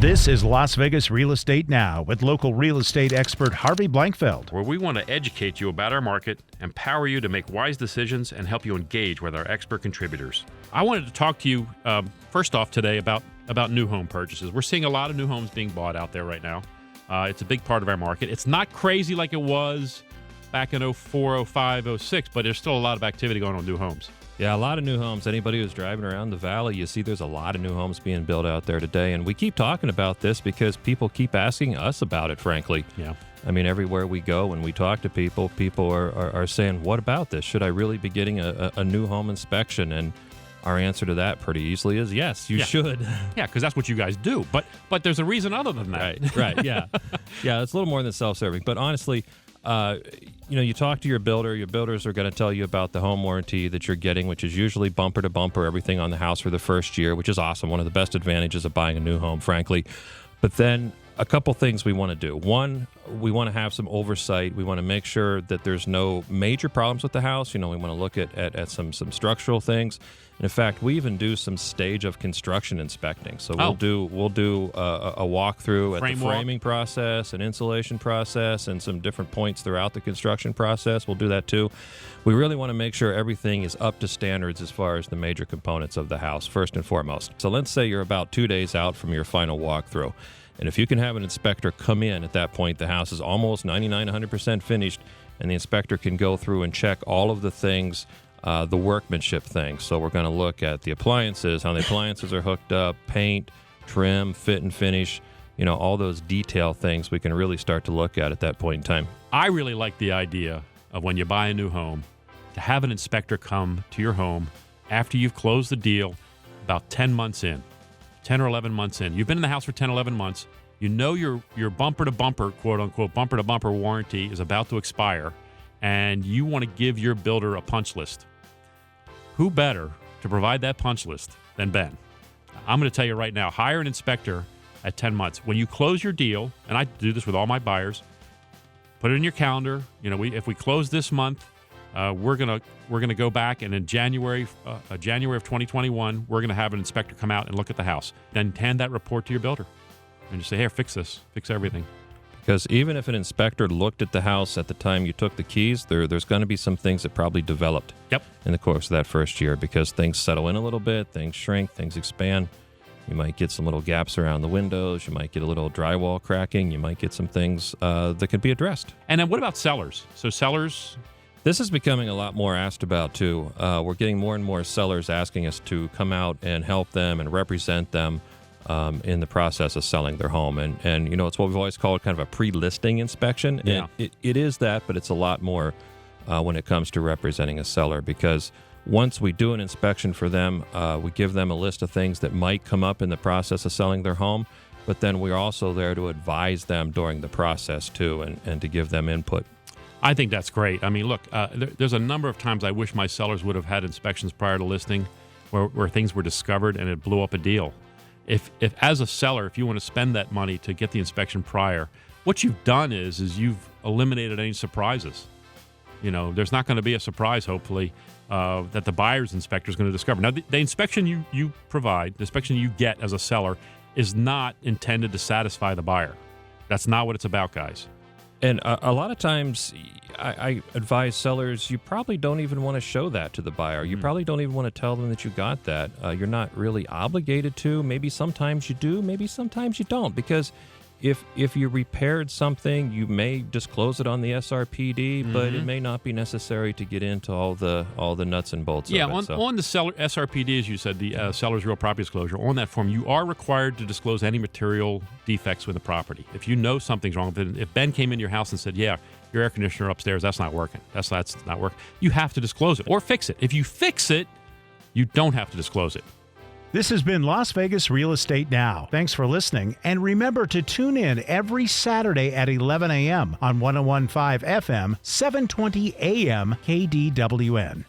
This is Las Vegas Real Estate Now with local real estate expert Harvey Blankfeld. Where we want to educate you about our market, empower you to make wise decisions, and help you engage with our expert contributors. I wanted to talk to you first off today about new home purchases. We're seeing a lot of new homes being bought out there right now. It's a big part of our market. It's not crazy like it was back in 04, 05, 06, but there's still a lot of activity going on with new homes. Yeah, a lot of new homes. Anybody who's driving around the valley, you see there's a lot of new homes being built out there today. And we keep talking about this because people keep asking us about it, frankly. Yeah. I mean, everywhere we go, when we talk to people, people are saying, what about this? Should I really be getting a new home inspection? And our answer to that pretty easily is yes, you should. Yeah, because that's what you guys do. But there's a reason other than that. Right, yeah. Yeah, it's a little more than self-serving. But honestly, you talk to your builder. Your builders are going to tell you about the home warranty that you're getting, which is usually bumper to bumper, everything on the house for the first year, which is awesome. One of the best advantages of buying a new home, frankly. But then a couple things we want to do. One, we want to have some oversight. We want to make sure that there's no major problems with the house. We want to look at some structural things. And in fact, we even do some stage of construction inspecting. So we'll do a walkthrough at the framing process, an insulation process, and some different points throughout the construction process. We'll do that too. We really want to make sure everything is up to standards as far as the major components of the house, first and foremost. So let's say you're about 2 days out from your final walkthrough. And if you can have an inspector come in at that point, the house is almost 99, 100% finished, and the inspector can go through and check all of the things, the workmanship things. So we're going to look at the appliances, how the appliances are hooked up, paint, trim, fit and finish, all those detail things we can really start to look at that point in time. I really like the idea of when you buy a new home, to have an inspector come to your home after you've closed the deal about 10 months in. 10 or 11 months in. You've been in the house for 10, 11 months. You know your bumper-to-bumper, quote-unquote, bumper-to-bumper warranty is about to expire, and you want to give your builder a punch list. Who better to provide that punch list than Ben? I'm going to tell you right now, hire an inspector at 10 months. When you close your deal, and I do this with all my buyers, put it in your calendar. If we close this month, we're gonna go back, and in January of 2021, we're gonna have an inspector come out and look at the house. Then hand that report to your builder, and just say, "Here, fix this, fix everything." Because even if an inspector looked at the house at the time you took the keys, there's going to be some things that probably developed in the course of that first year, because things settle in a little bit, things shrink, things expand. You might get some little gaps around the windows. You might get a little drywall cracking. You might get some things that can be addressed. And then what about sellers? So sellers. This is becoming a lot more asked about, too. We're getting more and more sellers asking us to come out and help them and represent them in the process of selling their home. And it's what we've always called kind of a pre-listing inspection. Yeah. It is that, but it's a lot more when it comes to representing a seller, because once we do an inspection for them, we give them a list of things that might come up in the process of selling their home, but then we're also there to advise them during the process, too, and to give them input. I think that's great. I mean, look, there's a number of times I wish my sellers would have had inspections prior to listing where things were discovered and it blew up a deal. If as a seller, if you want to spend that money to get the inspection prior, what you've done is you've eliminated any surprises. There's not going to be a surprise, hopefully, that the buyer's inspector is going to discover. Now, the inspection you provide, the inspection you get as a seller, is not intended to satisfy the buyer. That's not what it's about, guys. And a lot of times I advise sellers, you probably don't even want to show that to the buyer. You probably don't even want to tell them that you got that. You're not really obligated to. Maybe sometimes you do. Maybe sometimes you don't. Because if you repaired something, you may disclose it on the SRPD, but it may not be necessary to get into all the nuts and bolts of it. On the seller SRPD, as you said, the seller's real property disclosure, on that form, you are required to disclose any material defects with the property. If you know something's wrong, if Ben came in your house and said, "Yeah, your air conditioner upstairs, that's not working. That's not working," you have to disclose it or fix it. If you fix it, you don't have to disclose it. This has been Las Vegas Real Estate Now. Thanks for listening, and remember to tune in every Saturday at 11 a.m. on 101.5 FM, 720 AM KDWN.